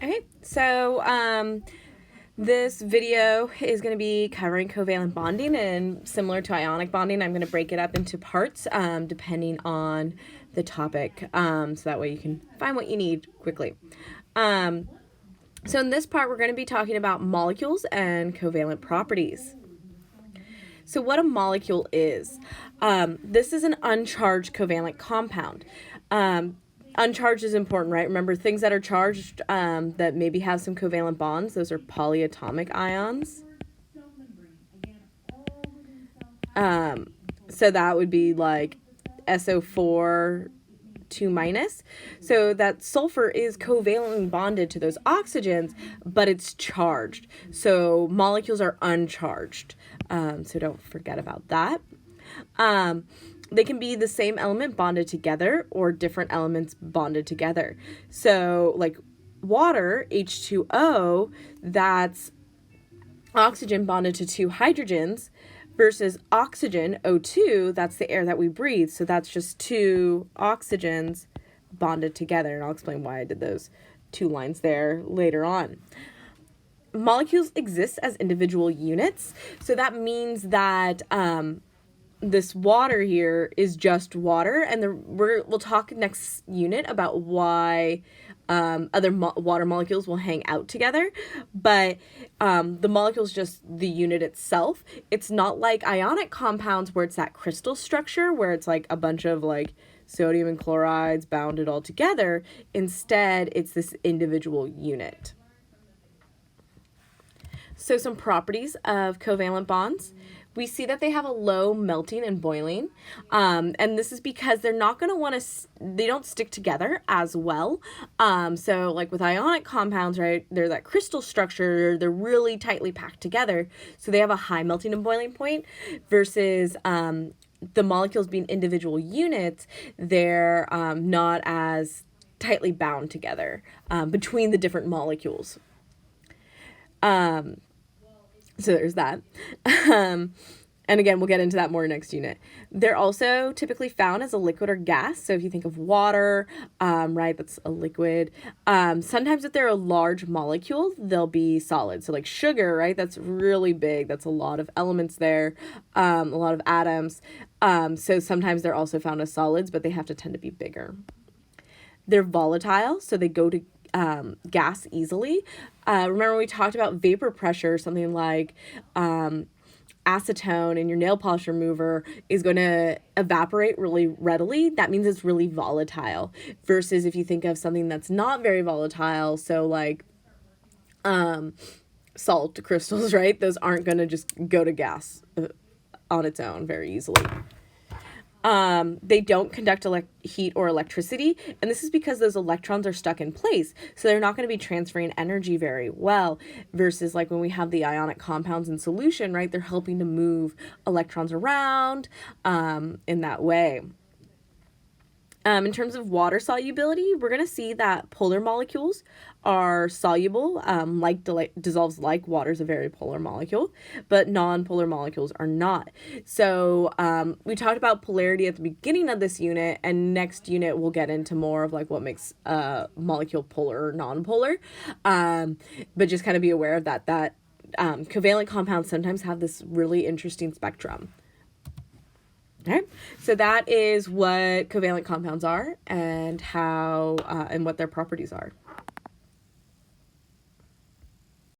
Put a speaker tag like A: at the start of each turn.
A: Okay, so this video is going to be covering covalent bonding, and similar to ionic bonding, I'm going to break it up into parts depending on the topic, so that way you can find what you need quickly. So in this part, we're going to be talking about molecules and covalent properties. So what a molecule is, this is an uncharged covalent compound. Uncharged is important, right? Remember, things that are charged that maybe have some covalent bonds, those are polyatomic ions. So that would be like SO4 2 minus. So that sulfur is covalently bonded to those oxygens, but it's charged. So molecules are uncharged. So don't forget about that. They can be the same element bonded together or different elements bonded together. So like water, H2O, that's oxygen bonded to two hydrogens, versus oxygen, O2, that's the air that we breathe. So that's just two oxygens bonded together. And I'll explain why I did those two lines there later on. Molecules exist as individual units. So that means that this water here is just water. And we'll talk next unit about why other water molecules will hang out together, but the molecule is just the unit itself. It's not like ionic compounds where it's that crystal structure where it's like a bunch of like sodium and chlorides bounded all together. Instead, it's this individual unit. So some properties of covalent bonds. We see that they have a low melting and boiling. And this is because they're not going to want to, they don't stick together as well. So like with ionic compounds, right, they're that crystal structure, they're really tightly packed together. So they have a high melting and boiling point versus the molecules being individual units, they're not as tightly bound together between the different molecules. So there's that. And again, we'll get into that more next unit. They're also typically found as a liquid or gas. So if you think of water, right, that's a liquid. Sometimes if they're a large molecule, they'll be solid. So like sugar, right, that's really big. That's a lot of elements there, a lot of atoms. So sometimes they're also found as solids, but they have to tend to be bigger. They're volatile, so they go to gas easily. Remember we talked about vapor pressure, something like acetone in your nail polish remover is going to evaporate really readily. That means it's really volatile. Versus if you think of something that's not very volatile, so like salt crystals, right? Those aren't going to just go to gas on its own very easily. They don't conduct heat or electricity, and this is because those electrons are stuck in place, so they're not going to be transferring energy very well, versus like when we have the ionic compounds in solution, right, they're helping to move electrons around in that way. In terms of water solubility, we're going to see that polar molecules are soluble, dissolves like water is a very polar molecule, but non-polar molecules are not. So we talked about polarity at the beginning of this unit, and next unit we'll get into more of like what makes a molecule polar or non-polar. But just kind of be aware of that covalent compounds sometimes have this really interesting spectrum. Okay, so that is what covalent compounds are and how and what their properties are.